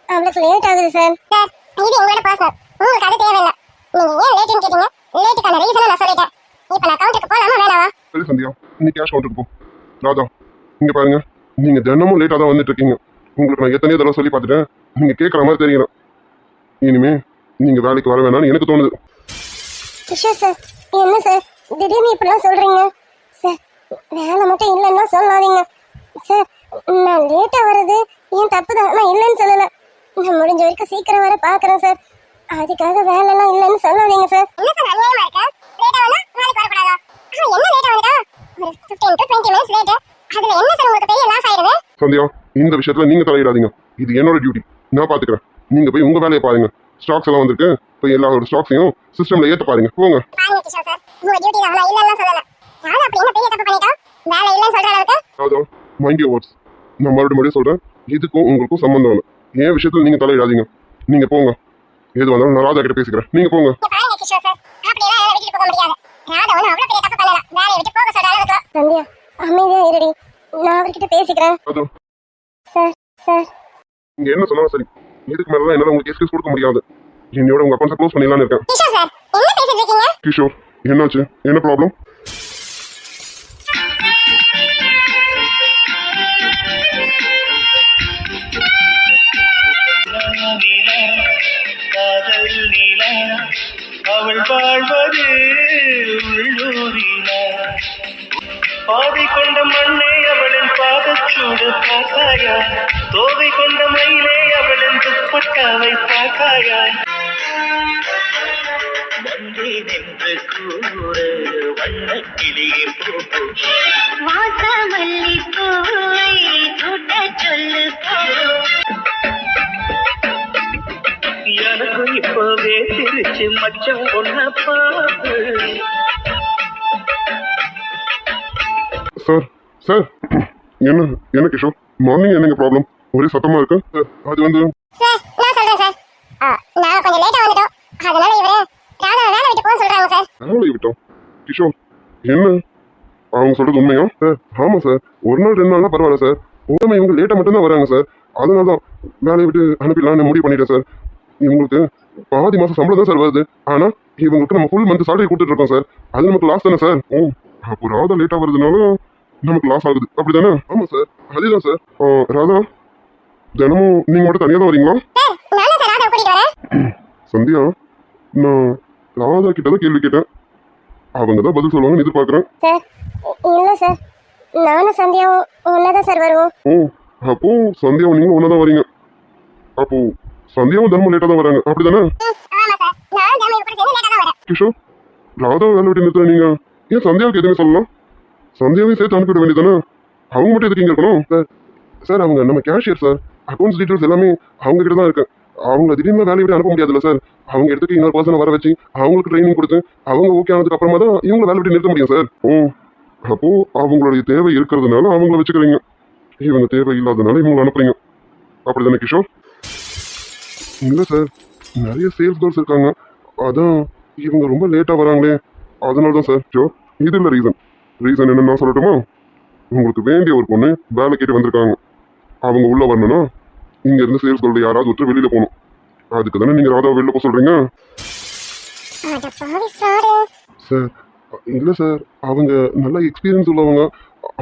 S2: அவளுக்கு லேட் ஆகுது சார். சார், இது உங்களோட பர்சனல், உங்களுக்கு அது தேவையில்லை. நீங்க ஏன் லேட்னு கேட்டீங்க? லேட்டுக்கான ரீசனை நான் சொல்லிட்டேன். இப்போ நான் கவுண்டருக்கு போலாமா வேணாவா?
S3: சரி சந்தியா, நீ கேஷ் கவுண்டருக்கு போ. ராஜா, இங்க பாருங்க, நீங்க தினமும் லேட்டா தான் வந்துட்டு இருக்கீங்க. உங்களுக்கு நான் எத்தனையோ தடவை சொல்லி பார்த்துட்டேன், நீங்க கேட்கற மாதிரி தெரியல. இனிமே நீங்க வேலைக்கு வர வேணாம்னு எனக்கு தோணுது.
S2: கிஷோர் சார், என்ன சார் திடீர்னு இப்படிலாம் சொல்றீங்க? சார், வேலை மட்டும் இல்லைன்னா சொல்லாதீங்க சார். நான் லேட்டா வர்றது என் தப்பு தான், நான் இல்லைன்னு சொல்லலை. நான் முடிஞ்ச வரைக்கும் சீக்கிரம் வர பார்க்குறேன் சார். அதுக்காக வேலை எல்லாம் இல்லைன்னு சொல்லாதீங்க சார். என்ன சார் அநியாயமா இருக்கா? லேட்டா வந்தா நாளைக்கு வரக்கூடாதா? என்ன லேட்டா வந்துட்டா ஒரு 15 to 20 minutes லேட். அதுல என்ன சார் உங்களுக்கு பெரிய லாஸ் ஆயிடுது?
S3: சந்தியா, இந்த விஷயத்துல நீங்க தலையிடாதீங்க. இது என்னோட டியூட்டி, நான் பாத்துக்கிறேன். நீங்க போய் உங்க வேலையை பாருங்க. ஸ்டாக்ஸ் எல்லாம் வந்திருக்கு, போய் எல்லாரோட ஸ்டாக்ஸையும் சிஸ்டம்ல ஏத்த பாருங்க. போங்க.
S2: பாருங்க கிஷோர் சார், உங்க டியூட்டி தான், நான் இல்லன்னு சொல்லல. யாரு அப்படி என்ன பெரிய தப்பு பண்ணிட்டா வேலை இல்லன்னு சொல்ற அளவுக்கு?
S3: அதான் மைண்ட் யுவர் வேர்ட்ஸ். நான் மறுபடியும் சொல்றேன், இதுக்கும் உங்களுக்கும் சம்பந்தம் இல்லை. என் விஷயத்துல நீங்க தலையிடாதீங்க. நீங்க போங்க. எது வந்தாலும் நான் ராதா கிட்ட பேசிக்கிறேன். நீங்க போங்க.
S2: பாருங்க கிஷோர் சார், அப்படி எல்லாம் விட்டுட்டு போக முடியாது. ராதா ஒன்னும் அவ்வளவு பெரிய தப்பு பண்ணல. வேலையை விட்டு போக சொல்ற அளவுக்கு. சந்தியா அமைதியா இருடி, நான் அவர்கிட்ட பேசிக்கிறேன்.
S3: அதான்
S2: சார் சார்
S3: நீங்க என்ன சொன்னாலும் சரி, இதுக்கு மேல என்னால உங்களுக்கு எக்ஸ்கியூஸ் கொடுக்க முடியாது. என்னோட உங்க அக்கௌண்ட்ஸை க்ளோஸ் பண்ணிடலாம்னு இருக்கேன்.
S2: கிஷோர் சார், என்ன பேசிட்டு இருக்கீங்க?
S3: கிஷோர், என்னாச்சு? என்ன ப்ராப்ளம்?
S1: காதல் நீலா அவள் வாழ்வது உள்ளூரிலா பாதி கொண்ட மண்ணே அவளின் பாதச்சூடு பார்த்தாயா தோகை கொண்ட மயிலே அவளின் துப்பட்டாவை பார்த்தாயா வந்தே நின்று கூறு வண்ண கிளியே போ
S2: வாசமல்லி பூவை சூட்ட சொல்லு போ.
S1: எனக்கு இப்பவே திருச்சி மச்சம் ஒன்ன பாப்பு
S3: சார் சார், என்ன என்ன கிஷோர், மார்னிங் என்னங்க ப்ராப்ளம்? ஒரே சத்தமா இருக்கு. அது வந்து
S2: சார் நான் சொல்றேன் சார், நான் கொஞ்சம் லேட்டா வந்துட்டோம். அதனால இவரே ராதா வேலை விட்டு போக சொல்றாங்க சார்.
S3: வேலையை விட்டோம். கிஷோர், என்ன அவங்க சொல்றது உண்மையா? சார் ஆமா சார், ஒரு நாள் 2 நாள்னா பரவாயில்ல சார். உண்மை இவங்க லேட்டா மட்டும் தான் வராங்க சார். அதனால தான் வேலையை விட்டு அனுப்பிடலாம்னு முடிவு பண்ணிட்டேன் சார். இவங்களுக்கு பாதி மாசம் சம்பளம் தான் சார் வருது. ஆனா இவங்களுக்கு நம்ம ஃபுல் மந்த் சாலரி கொடுத்துட்டு இருக்கோம் சார். அது நமக்கு லாஸ் தானே சார்? ஓ, அப்போ ராதா லேட்டா வருதுனால நமக்கு லாஸ் ஆகுது, அப்படிதானே? ஆமா சார், அதேதான் சார். ராதா, தினமும் நீங்க மட்டும் தனியா தான் வரீங்களா?
S2: சார் நானும் சார் ராதா கூட்டிட்டு வரேன்.
S3: சந்தியா, நான் ராதா கிட்ட தான் கேள்வி கேட்டேன். அவங்க தான் பதில் சொல்லுவாங்கன்னு எதிர்பார்க்குறேன்.
S2: சார் இல்ல சார், நானும் சந்தியாவும் ஒன்னாதான் சார் வருவோம்.
S3: ஓ, அப்போ சந்தியாவும் நீங்களும் ஒன்னா தான் வரீங்க. அப்போ சந்தியாவும் தினமும் லேட்டா தான் வராங்க, அப்படிதானே?
S2: ஆமா சார், நான் ஜாமீன் கூட சேர்ந்து லேட்டா தான் வரேன்.
S3: கிஷோர், ராதா வேலை விட்டு நிறுத்த நீங்க ஏன் சந்தியாவுக்கு எதுவுமே சொல்லலாம்? சந்தியாவையும் சேர்த்து அனுப்பிவிட வேண்டியதானே? அவங்க மட்டும் எதுக்கு இங்க இருக்கணும்? சார் சார், அவங்க நம்ம கேஷியர் சார். அக்கௌண்ட்ஸ் டீட்டெயில்ஸ் எல்லாமே அவங்க கிட்ட தான் இருக்கு. அவங்க திடீர்னு வேலையை விட்டு அனுப்ப முடியாதுல்ல சார். அவங்க இடத்துக்கு இன்னொரு பர்சனை வர வச்சு அவங்களுக்கு ட்ரைனிங் கொடுத்து அவங்க ஓகே ஆனதுக்கு அப்புறமா தான் இவங்க வேலை விட்டு நிறுத்த முடியும் சார். ஓ, அப்போ அவங்களுடைய தேவை இருக்கிறதுனால அவங்கள வச்சுக்கிறீங்க, இவங்க தேவை இல்லாதனால இவங்களை அனுப்புறீங்க, அப்படிதானே கிஷோர்? இல்லை சார், நிறைய சேல்ஸ் கேர்ள்ஸ் இருக்காங்க. அதான் இவங்க ரொம்ப லேட்டாக வராங்களே, அதனால தான் சார். ஷோ, இது இல்லை ரீசன். ரீசன் என்னன்னு நான் சொல்லட்டுமா? உங்களுக்கு வேண்டிய ஒரு பொண்ணு வேலை கேட்டு வந்திருக்காங்க. அவங்க உள்ள வரணும்னா இங்க இருந்து சேல்ஸ் கேர்ள் யாராவது ஒருத்தர் வெளியில போகணும். அதுக்கு தானே நீங்க ராதாவை வெளில போக சொல்றீங்க? சார் இல்லை சார், அவங்க நல்ல எக்ஸ்பீரியன்ஸ் உள்ளவங்க,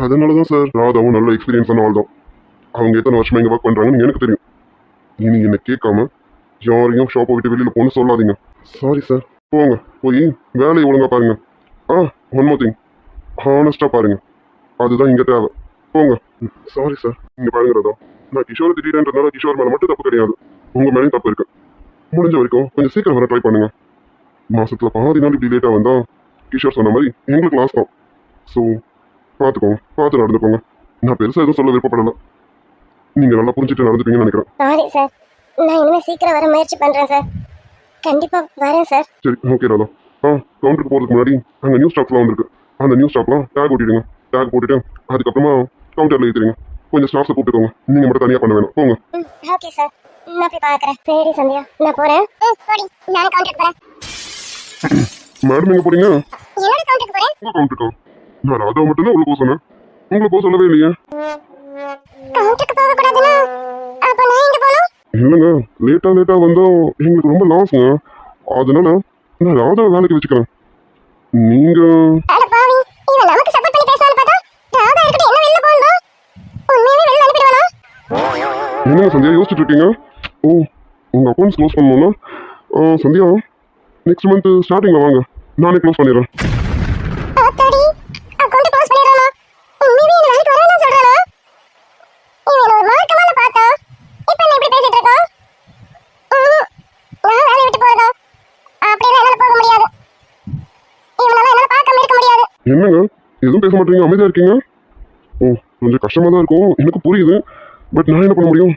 S3: அதனால தான் சார். ராதாவும் நல்ல எக்ஸ்பீரியன்ஸ் ஆனவாள் தான். அவங்க எத்தனை வருஷமா இங்கே ஒர்க் பண்ணுறாங்கன்னு எனக்கு தெரியும். இனி என்னை கேட்காம யாரையும் ஷாப்பை விட்டு வெளியில் போகணும்னு சொல்லாதீங்க. Sorry sir. போங்க, போய் வேலையை ஒழுங்கா பாருங்க. ஒன் மோர் திங், ஹானஸ்டாக பாருங்க, அதுதான் இங்கே தேவை. போங்க. Sorry sir. இங்கே பாருங்க ராதா, நான் கிஷோரை திடீர்ன்றதுனால கிஷோர் மேலே மட்டும் தப்பு கிடையாது, உங்கள் மேலேயும் தப்பு இருக்கு. முடிஞ்ச வரைக்கும் கொஞ்சம் சீக்கிரம் வர ட்ரை பண்ணுங்க. மாசத்துல பாதி நாள் இப்படி லேட்டாக வந்தா கிஷோர் சொன்ன மாதிரி எங்களுக்கு லாஸ் தான். ஸோ பார்த்துக்கோங்க, பார்த்து நடந்துக்கோங்க. நான் பெருசாக எதுவும் சொல்ல விருப்பப்படலை, நீங்கள் நல்லா புரிஞ்சுட்டு நடந்துப்பீங்கன்னு நினைக்கிறேன்.
S2: சாரி சார், நான் இனிமேல் சீக்கிரம் வர முயற்சி பண்ணுறேன் சார். கண்டிப்பாக வரேன் சார்.
S3: சரி, ஓகே ராதா. கவுண்டருக்கு போகிறதுக்கு முன்னாடி அங்கே நியூஸ் ஸ்டாக்ஸ்லாம் வந்துருக்கு. அந்த நியூஸ் ஸ்டாக்லாம் டேக் ஓட்டிடுங்க. டேக் போட்டுட்டு அதுக்கப்புறமா கவுண்டரில் ஏற்றுறீங்க. கொஞ்சம் ஸ்டாஃப்ஸை கூப்பிட்டுக்கோங்க, நீங்கள் மட்டும் தனியாக பண்ண வேணும். போங்க.
S2: ஓகே சார், நான் போய் பார்க்குறேன். சரி சந்தியா, நான் போகிறேன். நான் கவுண்டருக்கு போகிறேன்.
S3: மேடம் எங்கே போறீங்க?
S2: என்னோட கவுண்டருக்கு போகிறேன்.
S3: உங்கள் கவுண்டருக்கா? நான் ராதாவை மட்டும்தான் உள்ள போக சொன்னேன், உங்களை போக சொல்லவே இல்லையே.
S2: கவுண்டருக்கு போகக்கூடாதுன்னா அப்போ நான் எங்கே போகணும்?
S3: இல்லைங்க, லேட்டாக வந்தால் எங்களுக்கு ரொம்ப லாஸுங்க. அதனால நான் ராதாவை வேலைக்கு வச்சுக்கிறேன். நீங்கள்
S2: அட பாவி, இவன் நமக்கு சப்போர்ட் பண்ணி பேசலாம்னு பார்த்தா ராதா இருக்கட்டும், என்ன வெளில போகணும்? உண்மையாவே வெளில அனுப்பிடுவானா?
S3: என்னங்க சந்தியா யோசிச்சுட்டு இருக்கீங்க? ஓ, உங்கள் அக்கௌண்ட்ஸ் க்ளோஸ் பண்ணணும்னா சந்தியா நெக்ஸ்ட் மந்த் ஸ்டார்டிங்கில் வாங்க, நானே க்ளோஸ் பண்ணிடுறேன்.
S2: ஆத்தாடி, அக்கவுண்ட் க்ளோஸ் பண்ணிடுறானா? உண்மையாவே என்ன வேலைக்கு வரவேன்னு சொல்றானா? இவன் ஒரு மார்க்கமான பார்த்தா இப்போ என்ன இப்படி பேசிட்டு இருக்கான்? நான் வேலையை விட்டு போறதா
S3: என்னங்க எதுவும் பேச மாட்டீங்க, அமைதியா இருக்கீங்க? ஓ, கொஞ்சம் கஷ்டமா தான் இருக்கும், எனக்கு புரியுது. பட் நான் என்ன பண்ண முடியும்?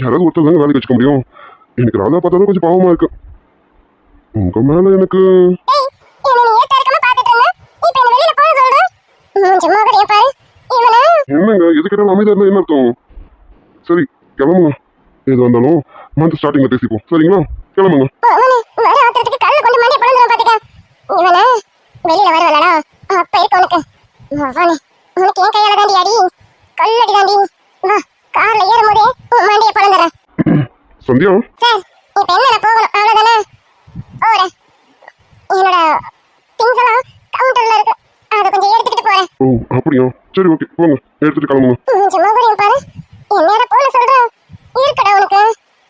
S3: யாராவது ஒருத்தர் தாங்க வேலைக்கு வச்சுக்க முடியும். எனக்கு ராதா பார்த்தா கொஞ்சம் பாவமா இருக்கு. உங்க மேல எனக்கு
S2: ஏய், என்ன நீ ஏத்த இருக்கமா பாத்துட்டு இருந்த? இப்ப என்ன வெளியில போக சொல்ற? சும்மா கறிய பாரு. இவனே
S3: என்னங்க எது கேட்டாலும் அமைதியா இருந்தா என்ன அர்த்தம்? சரி கிளம்புங்க, எது வந்தாலும் மந்த் ஸ்டார்டிங்ல பேசிப்போம், சரிங்களா? கிளம்புங்க.
S2: அவனே வர ஆத்திரத்துக்கு கல்ல கொண்டு மண்டைய பொளந்துறான் பாத்துக்க. இவனே வெளியில வரவலடா. அப்ப இருக்கு உனக்கு. அவனே உனக்கு ஏன் கையால தாண்டி அடி? கல்லடி தாண்டி. வா கார்ல ஏறும்போதே உன் மண்டைய பொளந்துறேன்.
S3: சந்தியா,
S2: சார் இப்ப என்ன போகணும் அவ்வளவுதானே? போறேன். என்னோட திங்ஸ் எல்லாம் கவுண்டர்ல இருக்கு, அதை கொஞ்சம் எடுத்துக்கிட்டு போறேன்.
S3: ஓ அப்படியா, சரி ஓகே போங்க, எடுத்துட்டு கிளம்புங்க.
S2: சும்மா கறிய பாரு. என்னடா போல சொல்ற? இருக்கடா உனக்கு.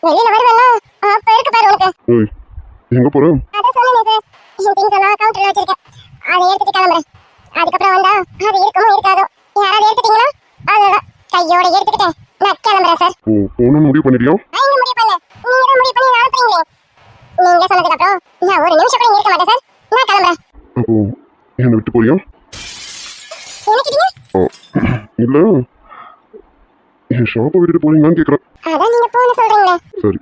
S2: வெளியில வருவல அப்ப இருக்கு பாரு உனக்கு.
S3: ஏய் எங்க போற?
S2: அத சொன்னேனே சார், என் திங்ஸ் எல்லாம் கவுண்டர்ல வச்சிருக்கேன், அதை எடுத்துட்டு கிளம்புறேன். அதுக்கப்புறம் வந்தா அது இருக்குமோ இருக்காதோ, யாராவது எடுத்துட்டீங்களா அதோட கையோட எடுத்துக்கிட்டேன் நான் கிளம்புறேன் சார்.
S3: ஓ போகணும்னு முடிவு பண்ணிட்டியா?
S2: நான் இங்க முடிவு பண்ணல, நீங்க தான் முடிவு பண்ணி அனுப்புறீங்களே. நீங்க சொன்னதுக்கு அப்புறம் நான் ஒரு நிமிஷம் கூட இங்க இருக்க மாட்டேன் சார், நான் கிளம்புறேன்.
S3: அப்போ என்னை விட்டு போறியா?
S2: நினைக்கிறீங்க?
S3: இல்ல என் ஷாப்பை விட்டுட்டு போறீங்களான்னு கேக்குறேன்.
S2: அதான் நீங்க போன சொல்றீங்களே.
S3: சரி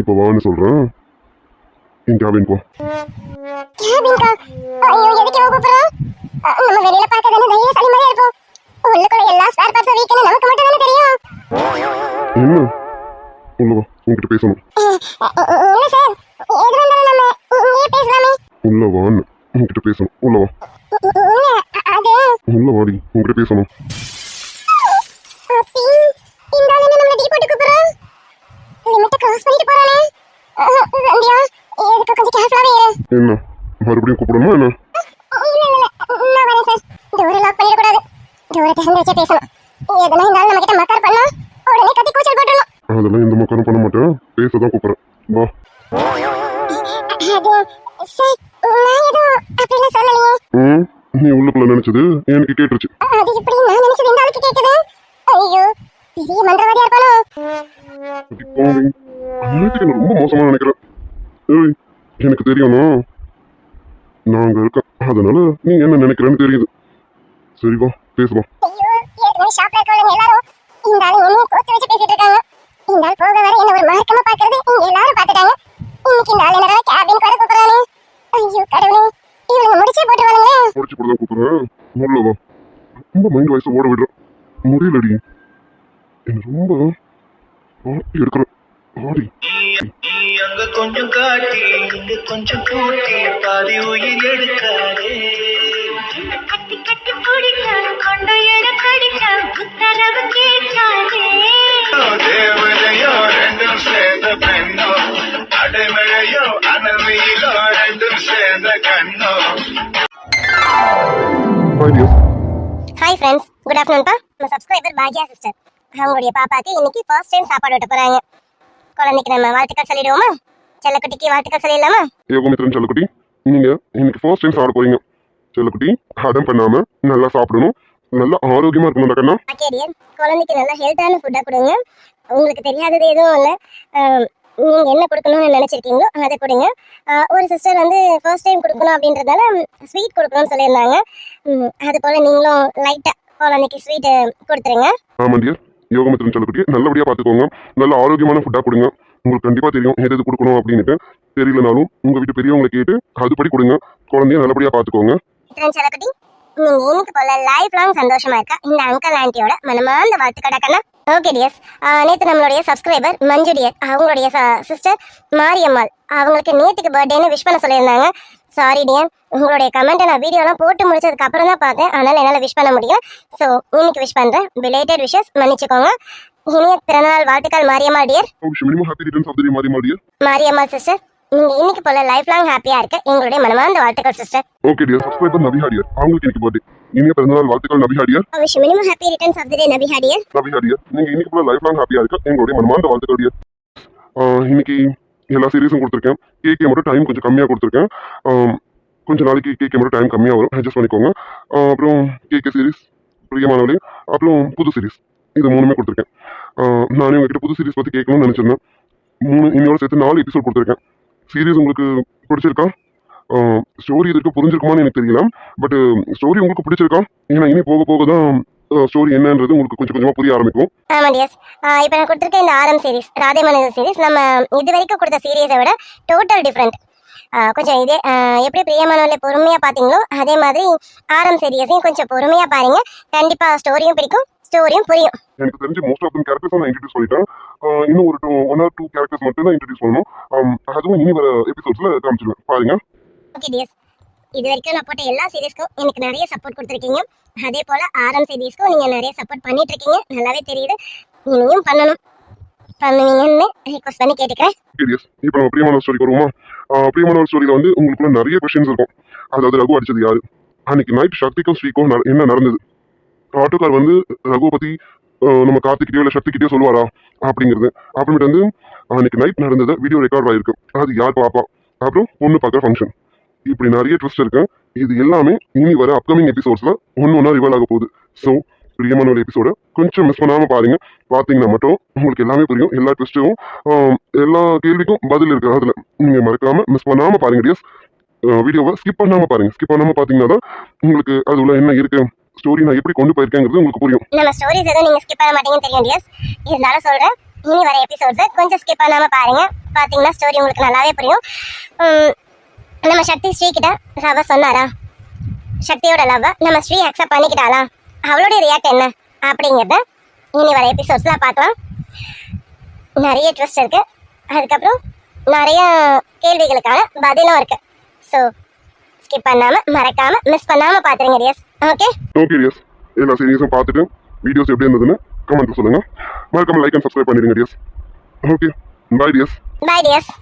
S3: இப்போ வான்னு சொல்றேன், என் கேபின் போ.
S2: கேபின்கா? ஐயோ எதுக்கு இவன் கூப்பிடுறான்? நம்ம வெளியில பார்க்கதானே தைரியசாலி மாதிரியா இருப்போம். உள்ளுக்குள்ள எல்லா ஸ்பேர் பார்ட்ஸும் வீக்குன்னு நமக்கு மட்டும் தானே தெரியும்.
S3: என்ன உள்ள வா, உன்கிட்ட பேசணும்.
S2: இல்ல சார், எது வந்தாலும் நம்ம இங்கேயே பேசலாமே.
S3: உள்ள வான்னு உன்கிட்ட பேசணும், உள்ள வா.
S2: இல்ல அது
S3: உள்ள வாடி, உன்கிட்ட பேசணும்.
S2: அப்பி இந்த ஆளு என்ன நம்மள டீ போட்டு கூப்பிடுறான்? லிமிட்ட கிராஸ் பண்ணிட்டு போறானே. சந்தியா எதுக்கு கொஞ்சம் கேர்ஃபுல்லாவே இரு.
S3: என்ன மறுபடியும் கூப்பிடணுமா என்ன?
S2: இல்ல நான் வரேன் சார். டோரை லாக் பண்ணிட கூடாது, டோரை திறந்து வச்சே பேசணும். எதனா இந்த ஆள் நம்ம கிட்ட மக்கார் பண்ணா உடனே கத்தி கூச்சல் போட்டுடணும்.
S3: அதெல்லாம் எந்த மக்களும் பண்ண மாட்டேன், பேசதான் கூப்பிடுறேன், வா.
S2: அது சார் நான் ஏதோ அப்படிலாம் சொல்லலையே.
S3: நீ உள்ளுக்குள்ள நினைச்சது எனக்கு கேட்டுருச்சு.
S2: அது எப்படி நான் நினைச்சது இந்த ஆளுக்கு கேக்குது? ஐயோ பெரிய மந்திரவாதியா இருப்பானோ?
S3: அடி பாவி, அன்னைக்கு நான் ரொம்ப மோசமா நினைக்கிறேன். ஏய் எனக்கு தெரியும்னா நாங்க இருக்கேன், அதனால நீ என்ன நினைக்கிறேன்னு தெரியுது. சரி வா பேசுவா.
S2: ஐயோ ஏற்கனவே ஷாப்ல இருக்கவங்க எல்லாரும் இந்த ஆளு என்னையும் கோத்து வச்சு பேசிட்டு இருக்காங்க. இந்த ஆள் போக வர என்ன ஒரு மார்க்கமா பாக்குறது இங்க எல்லாரும் பாத்துட்டாங்க. இன்னைக்கு இந்த ஆள் என்னடா கேபின் வர கூப்பிடுறானே. ஐயோ கடவுளே, இவங்க முடிச்சே போட்டுருவாங்களே.
S3: முடிச்சு போட்டு தான் கூப்பிடுறேன், உள்ள வா. ரொம்ப மைண்ட் வாய்ஸ் ஓட விடுறேன், முடியலடி. என்ன ரொம்ப ஆட்டி எடுக்கிறேன், ஆடி.
S1: நீ அங்க கொஞ்சம் காட்டி இங்க கொஞ்சம் கூட்டி பாதி உயிர் எடுக்காதே.
S4: கட்டி கட்டி குடிக்க கொண்டு என கடிக்க உத்தரவு கேட்காதே.
S1: தேவதையோ ரெண்டும் சேர்ந்த பெண்ணோ, அடைமழையோ அனல்வெயிலோ ரெண்டும் சேர்ந்த கண்ணோ.
S2: ஹாய் ஃப்ரெண்ட்ஸ், குட் ஆஃப்டர்நூன் பா. நம்ம சப்ஸ்கிரைபர் பாக்யா சிஸ்டர், அவங்களுடைய பாப்பாக்கு இன்னைக்கு ஃபர்ஸ்ட் டைம் சாப்பாடு விட்டு போறாங்க. குழந்தைக்கு நம்ம வாழ்த்துக்கள் சொல்லிடுவோமா? செல்லக்குட்டிக்கு வாழ்த்துக்கள் சொல்லிடலாமா?
S3: யோகமித்ரன் செல்லக்குட்டி, நீங்க இன்னைக்கு ஃபர்ஸ்ட் டைம் சாப்பிட போறீங்க. செல்லக்குட்டி அடம் பண்ணாம நல்லா சாப்பிடணும், நல்லா ஆரோக்கியமா இருக்கணும் கண்ணா.
S2: ஆக்கேடியன், குழந்தைக்கு நல்லா ஹெல்த்தான ஃபுட்டா கொடுங்க. உங்களுக்கு தெரியாதது எதுவும் இல்லை, நீங்க என்ன கொடுக்கணும்னு நினைச்சிருக்கீங்களோ அதை கொடுங்க. ஒரு சிஸ்டர் வந்து ஃபர்ஸ்ட் டைம் கொடுக்கணும் அப்படின்றதால ஸ்வீட் கொடுக்கணும்னு சொல்லியிருந்தாங்க. அது போல நீங்களும் லைட்டா குழந்தைக்கு ஸ்வீட் கொடுத்துருங்க.
S3: ஆமா டியர், யோகமித்ரன் செல்லக்குட்டி நல்லபடியா பாத்துக்கோங்க, நல்ல ஆரோக்கியமான ஃபுட்டா கொடுங்க. உங்களுக்கு கண்டிப்பா தெரியும் எது எது கொடுக்கணும் அப்படின்னுட்டு. தெரியலனாலும் உங்க வீட்டு பெரியவங்களை கேட்டு அதுபடி கொடுங்க, குழந்தைய நல்லபடியா பாத்துக்கோங்க.
S2: செல்லக்குட்டி, நீங்க இன்னைக்கு போல லைஃப் லாங் சந்தோஷமா இருக்கா இந்த அங்கிள் ஆண்டியோட மனமார்ந்த வாழ்த்துக்கடா கண்ணா. ஓகே டியர்ஸ், நேற்று நம்மளுடைய சப்ஸ்கிரைபர் மஞ்சு டியர் அவங்களுடைய சிஸ்டர் மாரியம்மாள் அவங்களுக்கு நேற்றுக்கு பர்த்டேன்னு விஷ் பண்ண சொல்லியிருந்தாங்க. சாரி டியர், உங்களுடைய கமெண்ட்டை நான் வீடியோலாம் போட்டு முடிச்சதுக்கு அப்புறம் தான் பார்த்தேன், அதனால என்னால் விஷ் பண்ண முடியல. ஸோ இன்னைக்கு விஷ் பண்ணுறேன், பிலேட்டட் விஷஸ் மன்னிச்சுக்கோங்க. இனிய பிறந்தநாள் வாழ்த்துக்கள் Mariyammal dear.
S3: Happy returns of the day Mariyammal.
S2: Mariyammal sister, நீங்க இன்னைக்கு போல லைஃப் லாங் ஹாப்பியா இருக்க எங்களுடைய மனமார்ந்த வாழ்த்துக்கள் sister.
S3: Okay dear, subscriber Nabiha dear அவங்களுக்கு இன்னைக்கு பர்த்டே. இனிய பிறந்தநாள் வாழ்த்துக்கள் Nabiha dear.
S2: Wish minimum happy returns of the day Nabiha dear.
S3: Nabiha dear, நீங்க இன்னைக்கு போல லைஃப் லாங் ஹாப்பியா இருக்க எங்களுடைய மனமார்ந்த வாழ்த்துக்கள் டியர். இன்னைக்கு எல்லா சீரீஸும் கொடுத்துருக்கேன், கேக்கே மட்டும் டைம் கொஞ்சம் கம்மியாக கொடுத்துருக்கேன். கொஞ்சம் நாளைக்கு கேக்கே மட்டும் டைம் கம்மியாக வரும், அட்ஜஸ்ட் பண்ணிக்கோங்க. அப்புறம் கேகே சீரீஸ், பிரியமானவளே, அப்புறம் புது சீரீஸ், இது 3மே கொடுத்துருக்கேன். நானே உங்ககிட்ட புது சீரீஸ் பற்றி கேட்கணும்னு நினச்சிருந்தேன். 3 இன்னோட சேர்த்து 4 எபிசோட் கொடுத்துருக்கேன். சீரீஸ் உங்களுக்கு பிடிச்சிருக்கா? ஸ்டோரி இதுக்கு புரிஞ்சிருக்குமான்னு எனக்கு தெரியல. பட் ஸ்டோரி உங்களுக்கு பிடிச்சிருக்கா? ஏன்னா இனி போக போக தான் ஸ்டோரி என்னன்றது உங்களுக்கு கொஞ்சம் கொஞ்சமாக புரிய ஆரம்பிக்கும்.
S2: ஆமா டியர்ஸ், இப்போ நான் கொடுத்துருக்க இந்த ஆரம் சீரிஸ், ராதே மனோஜ் சீரிஸ், நம்ம இது வரைக்கும் கொடுத்த சீரியஸை விட டோட்டல் டிஃப்ரெண்ட். கொஞ்சம் இதே எப்படி பிரியமானவர்களை பொறுமையாக பார்த்தீங்களோ அதே மாதிரி ஆரம் சீரியஸையும் கொஞ்சம் பொறுமையாக பாருங்க. கண்டிப்பாக ஸ்டோரியும் பிடிக்கும், ஸ்டோரியும் புரியும்.
S3: எனக்கு தெரிஞ்சு மோஸ்ட் ஆஃப் கேரக்டர்ஸ் நான் இன்ட்ரடியூஸ் பண்ணிட்டேன். இன்னும் ஒரு 1 or 2 கேரக்டர்ஸ் மட்டும் தான் இன்ட்ரடியூஸ் பண்ணணும். அதுவும் இனி வர எபிசோட்ஸ்ல காமிச்சிடுவேன் பாருங்க.
S2: ஓகே டியர்ஸ், இது வரைக்கும் நான் போட்ட எல்லா சீரிஸ்க்கும் எனக்கு நிறைய சப்போர்ட் கொடுத்துருக்கீங்க. அதே போல ஆரம் சீரிஸ்க்கும் நீங்க நிறைய சப்போர்ட் பண்ணிட்டு இருக்கீங்க, நல்லாவே தெரியுது. இனியும் பண்ணுவீங்கன்னு ரிக்வஸ்ட் பண்ணி கேட்டுக்கிறேன்.
S3: இப்போ நம்ம பிரியமான ஸ்டோரிக்கு வருவோமா? பிரியமான ஸ்டோரியில வந்து உங்களுக்குள்ள நிறைய கொஸ்டின்ஸ் இருக்கும். அதாவது ரகு அடிச்சது யாரு, அன்னைக்கு நைட் சக்திக்கும் ஸ்ரீக்கும் என்ன நடந்தது, ஆட்டோக்கார் வந்து ரகுவை பத்தி நம்ம கார்த்திகிட்டயோ இல்லை சக்திகிட்டயோ சொல்லுவாரா அப்படிங்கிறது, அப்புறமேட்டு வந்து அன்னைக்கு நைட் நடந்தது வீடியோ ரெக்கார்ட் ஆயிருக்கு, அது யார் பாப்பா, அப்புறம் பொண்ணு பார்க்குற ஃபங்க்ஷன், இப்படி நிறைய ட்விஸ்ட் இருக்கு. இது எல்லாமே இனி வர அப்கமிங் எபிசோட்ஸ்ல ஒன்னா ரிவல் ஆக போகுது. ஸோ பிரியமான எபிசோட கொஞ்சம் மிஸ் பண்ணாம பாருங்க. பாத்தீங்கன்னா மட்டும் உங்களுக்கு எல்லாமே புரியும். எல்லா ட்விஸ்டும் எல்லா கேள்விக்கும் பதில் இருக்கு அதுல. நீங்க மறக்காம மிஸ் பண்ணாம பாருங்க டியர்ஸ். வீடியோவை ஸ்கிப் பண்ணாம பாருங்க. ஸ்கிப் பண்ணாம பாத்தீங்கன்னா தான் உங்களுக்கு அதுல என்ன இருக்கு, ஸ்டோரி நான் எப்படி கொண்டு போயிருக்கேங்கிறது உங்களுக்கு புரியும்.
S2: நம்ம ஸ்டோரிஸ் எதுவும் நீங்க ஸ்கிப் பண்ண மாட்டீங்கன்னு தெரியும் டியர்ஸ். இருந்தாலும் சொல்றேன், இனி வர எபிசோட்ஸை கொஞ்சம் ஸ்கிப் பண்ணாம பாருங்க. பாத்தீங்கன்னா ஸ்டோரி உங்களுக்கு நல்லாவே புரியும். நம்ம சக்தி ஸ்ரீ கிட்ட லவ் சொன்னாரா, சக்தியோட லவ் நம்ம ஸ்ரீ அக்செப்ட் பண்ணிக்கிட்டாளா, அவளுடைய ரியாக்ட் என்ன அப்படிங்கிறத இனி வர எபிசோட்ஸ்ல பார்க்கலாம். நிறைய ட்விஸ்ட் இருக்கு, அதுக்கப்புறம் நிறைய கேள்விகளுக்கான பதிலும் இருக்கு. ஸோ ஸ்கிப் பண்ணாம மறக்காம மிஸ் பண்ணாம பாத்துருங்க டியர்ஸ். ஓகே
S3: டியர்ஸ், எல்லா சீரியஸும் பார்த்துட்டு வீடியோஸ் எப்படி இருந்ததுன்னு கமெண்ட்ல சொல்லுங்க. மறக்காம லைக் அண்ட் சப்ஸ்கிரைப் பண்ணிடுங்க dears. Okay, bye dears.
S2: Bye tears.